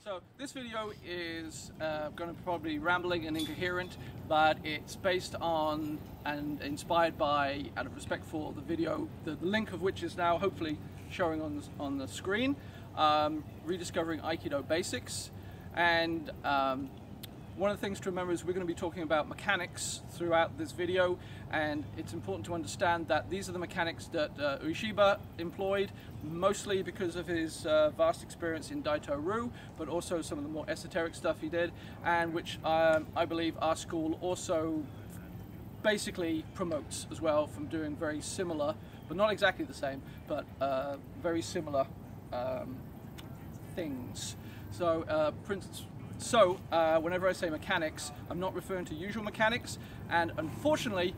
So this video is going to probably be rambling and incoherent, but it's based on and inspired by, out of respect for the video, the link of which is now hopefully showing on the screen, rediscovering Aikido basics. And one of the things to remember is we're going to be talking about mechanics throughout this video, and it's important to understand that these are the mechanics that Ueshiba employed, mostly because of his vast experience in Daito-Ryu, but also some of the more esoteric stuff he did, and which I believe our school also basically promotes as well, from doing very similar, but not exactly the same, but very similar things. So, whenever I say mechanics, I'm not referring to usual mechanics, and unfortunately,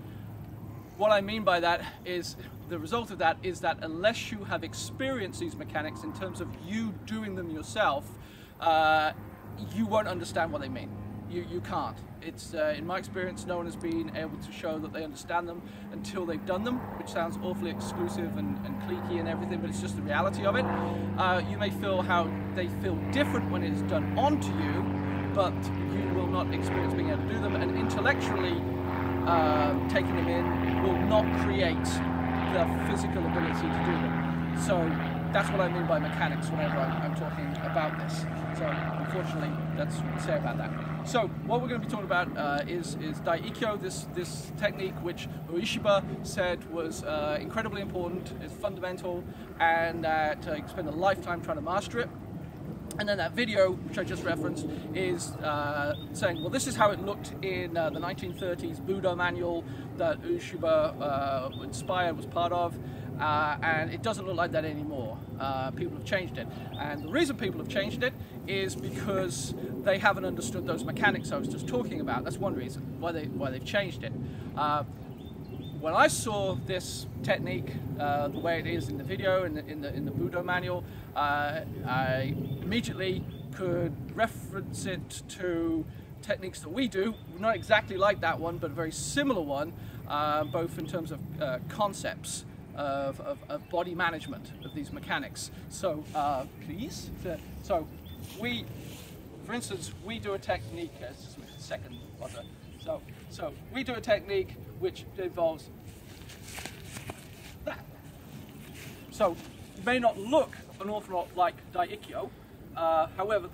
what I mean by that is, the result of that is that unless you have experienced these mechanics in terms of you doing them yourself, you won't understand what they mean. You can't. It's, in my experience, no one has been able to show that they understand them until they've done them, which sounds awfully exclusive and cliquey and everything, but it's just the reality of it. You may feel how they feel different when it's done onto you, but you will not experience being able to do them, and intellectually taking them in will not create the physical ability to do them. So that's what I mean by mechanics whenever I'm talking about this. So unfortunately, that's what I say about that. So what we're going to be talking about is Ikkyo, this technique which Ueshiba said was incredibly important, is fundamental, and that you spend a lifetime trying to master it. And then that video, which I just referenced, is saying, well, this is how it looked in the 1930s Budo manual that Ueshiba inspired, was part of, and it doesn't look like that anymore. People have changed it. And the reason people have changed it is because they haven't understood those mechanics I was just talking about. That's one reason why they've changed it. When I saw this technique the way it is in the video, in the Budo manual, I immediately could reference it to techniques that we do, not exactly like that one, but a very similar one, both in terms of concepts of body management of these mechanics. So please, so we, for instance, we do a technique. Just a second, so we do a technique which involves that. So it may not look an awful lot like Ikkyo, however,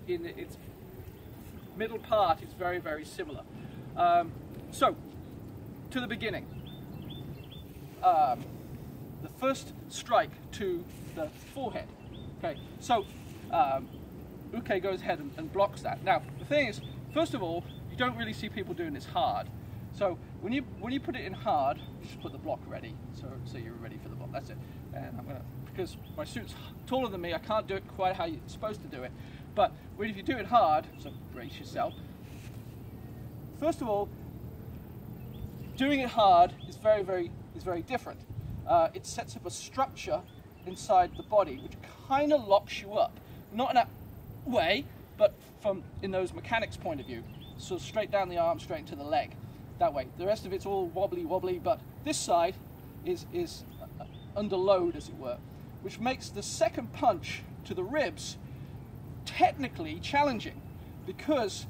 in its middle part is very, very similar. So, to the beginning. The first strike to the forehead. Okay, so Uke goes ahead and blocks that. Now, the thing is, first of all, you don't really see people doing this hard. So when you put it in hard, just put the block ready, so you're ready for the block. That's it. And I'm gonna, because my student's taller than me, I can't do it quite how you're supposed to do it. But if you do it hard, so brace yourself. First of all, doing it hard is very different. It sets up a structure inside the body which kind of locks you up, not in that way, but in those mechanics point of view. So straight down the arm, straight into the leg. That way. The rest of it's all wobbly, but this side is under load, as it were, which makes the second punch to the ribs technically challenging, because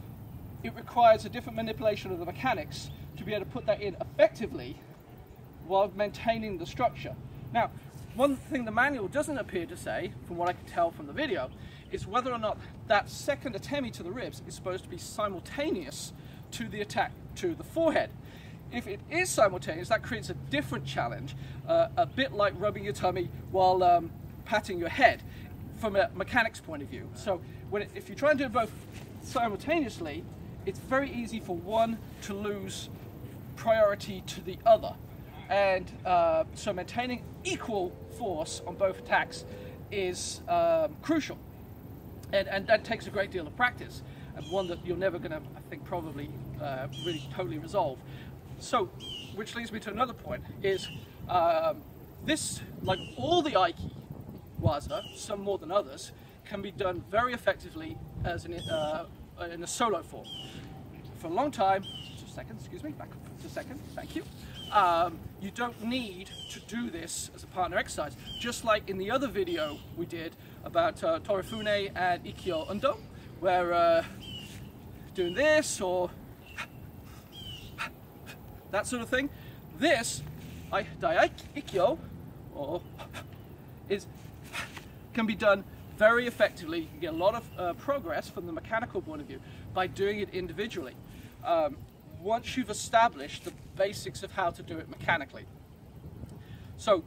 it requires a different manipulation of the mechanics to be able to put that in effectively while maintaining the structure. Now, one thing the manual doesn't appear to say, from what I can tell from the video, is whether or not that second atemi to the ribs is supposed to be simultaneous to the attack to the forehead. If it is simultaneous, that creates a different challenge, a bit like rubbing your tummy while patting your head from a mechanics point of view. So if you try and do both simultaneously, it's very easy for one to lose priority to the other. And so maintaining equal force on both attacks is crucial. And that takes a great deal of practice, and one that you're never going to, I think, probably really totally resolve. So, which leads me to another point, is this, like all the Aiki waza, some more than others, can be done very effectively as in a solo form. For a long time, just a second, excuse me, back just a second, thank you. You don't need to do this as a partner exercise. Just like in the other video we did about Torifune and Ikkyo Undo, where doing this or that sort of thing. This Ikkyo can be done very effectively. You can get a lot of progress from the mechanical point of view by doing it individually. Once you've established the basics of how to do it mechanically. So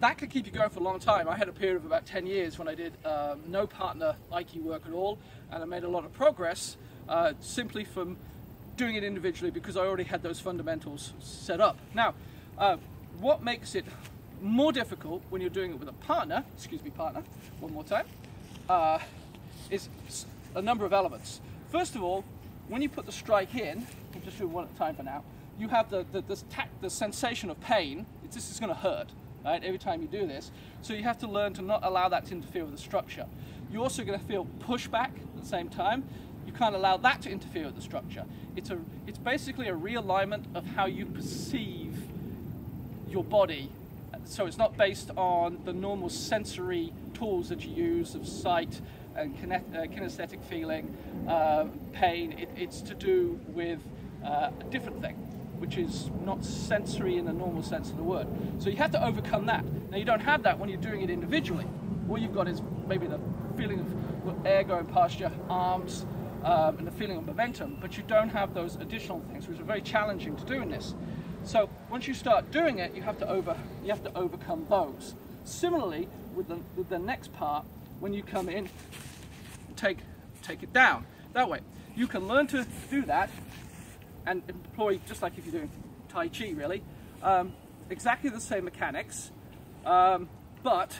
that could keep you going for a long time. I had a period of about 10 years when I did no partner Aikyo work at all, and I made a lot of progress simply from doing it individually because I already had those fundamentals set up. Now, what makes it more difficult when you're doing it with a partner, excuse me partner, one more time, is a number of elements. First of all, when you put the strike in, I'll just do one at a time for now, you have the sensation of pain. This is going to hurt, right, every time you do this. So you have to learn to not allow that to interfere with the structure. You're also going to feel pushback at the same time. You can't allow that to interfere with the structure. It's basically a realignment of how you perceive your body. So it's not based on the normal sensory tools that you use of sight and kinesthetic feeling, pain. It's to do with a different thing, which is not sensory in the normal sense of the word. So you have to overcome that. Now you don't have that when you're doing it individually. All you've got is maybe the feeling of air going past your arms and the feeling of momentum, but you don't have those additional things, which are very challenging to do in this. So once you start doing it, you have to overcome those. Similarly, with the next part, when you come in, take it down. That way, you can learn to do that and employ, just like if you're doing Tai Chi really, exactly the same mechanics, but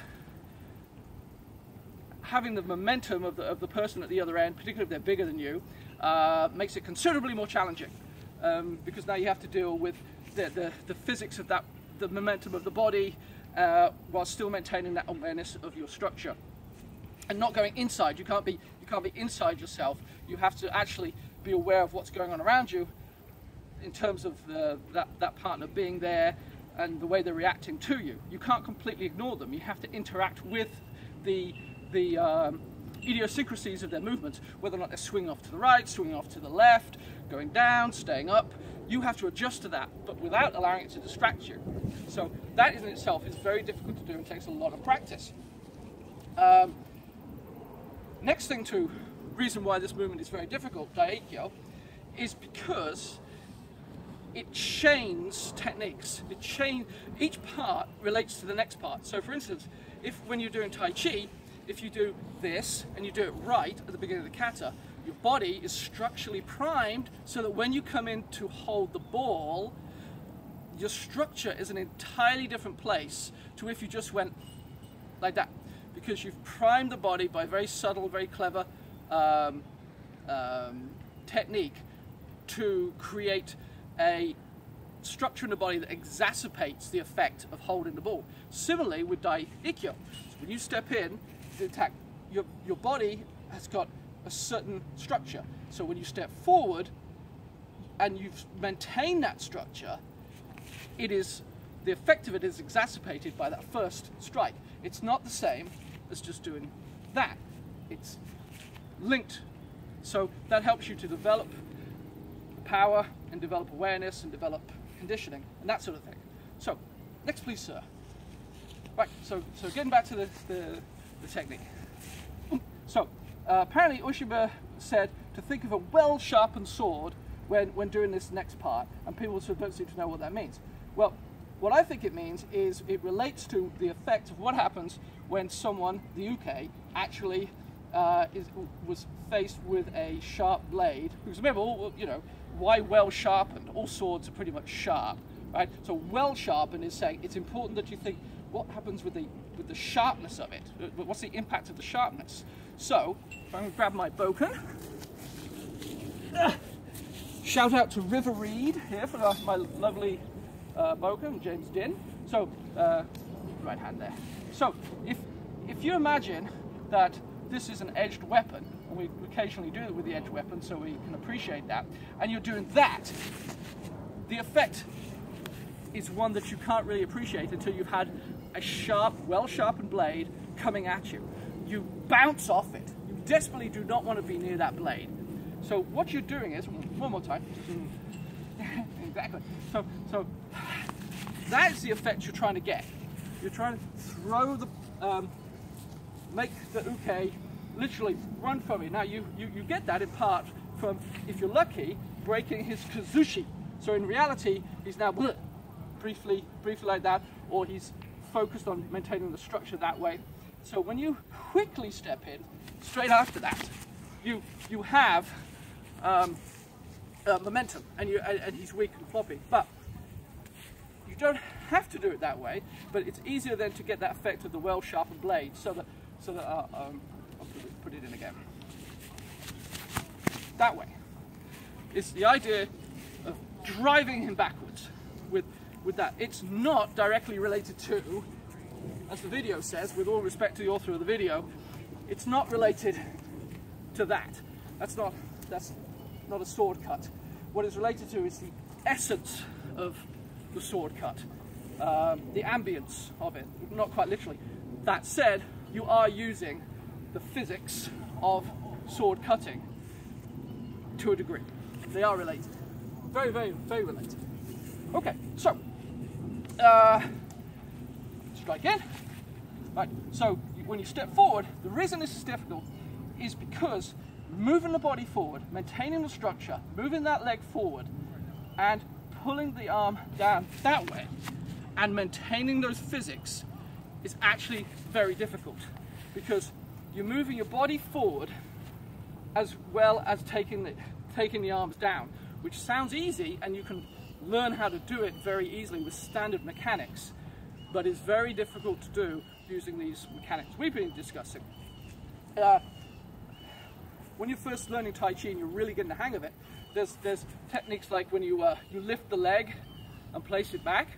having the momentum of the person at the other end, particularly if they're bigger than you, makes it considerably more challenging, because now you have to deal with the physics of that, the momentum of the body, while still maintaining that awareness of your structure and not going inside. You can't be inside yourself. You have to actually be aware of what's going on around you in terms of that partner being there and the way they're reacting to you. You can't completely ignore them. You have to interact with the idiosyncrasies of their movements, whether or not they're swinging off to the right, swinging off to the left, going down, staying up. You have to adjust to that, but without allowing it to distract you. So that in itself is very difficult to do and takes a lot of practice. Next reason why this movement is very difficult, Daikyo, is because it chains techniques. Each part relates to the next part. So for instance, when you're doing Tai Chi, if you do this and you do it right at the beginning of the kata, your body is structurally primed so that when you come in to hold the ball, your structure is an entirely different place to if you just went like that, because you've primed the body by very subtle, very clever technique to create a structure in the body that exacerbates the effect of holding the ball. Similarly with Ikkyo, so when you step in to attack, your body has got a certain structure. So when you step forward and you've maintained that structure, the effect of it is exacerbated by that first strike. It's not the same as just doing that. It's linked. So that helps you to develop power and develop awareness and develop conditioning and that sort of thing. So next please, sir. Right, so getting back to the technique. So apparently Ueshiba said to think of a well-sharpened sword when doing this next part, and people sort of don't seem to know what that means. Well, what I think it means is it relates to the effect of what happens when someone, the uke, actually was faced with a sharp blade. Because remember, why well sharpened? All swords are pretty much sharp, right? So well sharpened is saying it's important that you think what happens with the sharpness of it. What's the impact of the sharpness? So if I'm going to grab my boken. Shout out to River Reed here for my lovely boken, James Din. So right hand there. So if you imagine that this is an edged weapon, and we occasionally do it with the edged weapon so we can appreciate that, and you're doing that, the effect is one that you can't really appreciate until you've had a sharp, well-sharpened blade coming at you. bounce off it. You desperately do not want to be near that blade. So what you're doing is, one more time. Exactly. So that is the effect you're trying to get. You're trying to throw the, make the uke literally run from it. Now you get that in part from, if you're lucky, breaking his kazushi. So in reality, he's now briefly like that, or he's focused on maintaining the structure that way. So when you quickly step in, straight after that, you have momentum, and he's weak and floppy. But you don't have to do it that way. But it's easier then to get that effect of the well-sharpened blade. So that I'll put it in again. That way. It's the idea of driving him backwards with that. It's not directly related to, as the video says, with all respect to the author of the video, it's not related to that. That's not a sword cut. What it's related to is the essence of the sword cut, the ambience of it, not quite literally. That said, you are using the physics of sword cutting to a degree. They are related. Very, very, very related. Okay, so strike in. Right, so when you step forward, the reason this is difficult is because moving the body forward, maintaining the structure, moving that leg forward, and pulling the arm down that way, and maintaining those physics is actually very difficult, because you're moving your body forward as well as taking the arms down, which sounds easy, and you can learn how to do it very easily with standard mechanics, but is very difficult to do using these mechanics we've been discussing. When you're first learning Tai Chi and you're really getting the hang of it, there's techniques like when you lift the leg and place it back,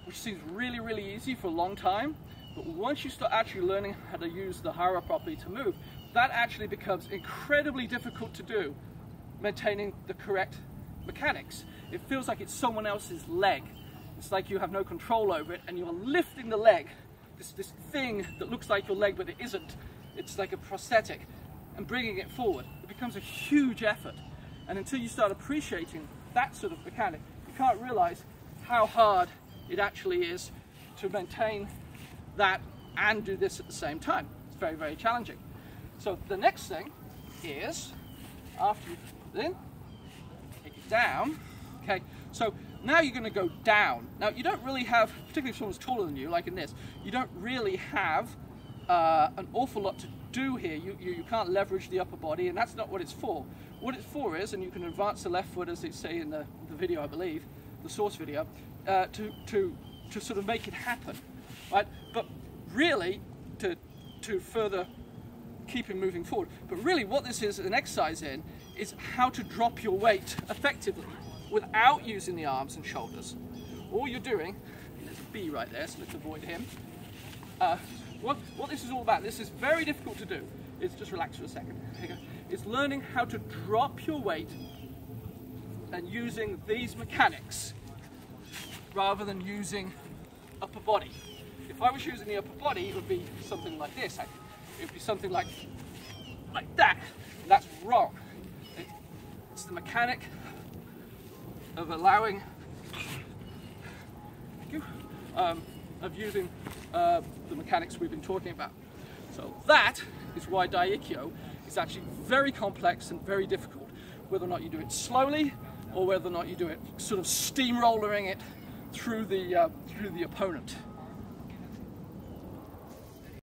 which seems really, really easy for a long time, but once you start actually learning how to use the hara properly to move, that actually becomes incredibly difficult to do, maintaining the correct mechanics. It feels like it's someone else's leg. It's like you have no control over it, and you're lifting the leg, this thing that looks like your leg but it isn't. It's like a prosthetic, and bringing it forward. It becomes a huge effort, and until you start appreciating that sort of mechanic, you can't realize how hard it actually is to maintain that and do this at the same time. It's very, very challenging. So the next thing is, after you put it in, take it down. Okay, so now you're going to go down. Now you don't really have, particularly if someone's taller than you, like in this, you don't really have an awful lot to do here. You can't leverage the upper body, and that's not what it's for. What it's for is, and you can advance the left foot, as they say in the video, I believe, the source video, to sort of make it happen, right? But really, to further keep him moving forward. But really, what this is an exercise in is how to drop your weight effectively without using the arms and shoulders. All you're doing, and there's a bee right there, so let's avoid him. What this is all about, this is very difficult to do, is just relax for a second. There you go. It's learning how to drop your weight and using these mechanics rather than using upper body. If I was using the upper body, it would be something like this. It would be something like that. That's wrong. It's the mechanic of allowing, thank you, of using the mechanics we've been talking about. So that is why Ikkyo is actually very complex and very difficult, whether or not you do it slowly or whether or not you do it sort of steamrollering it through the opponent.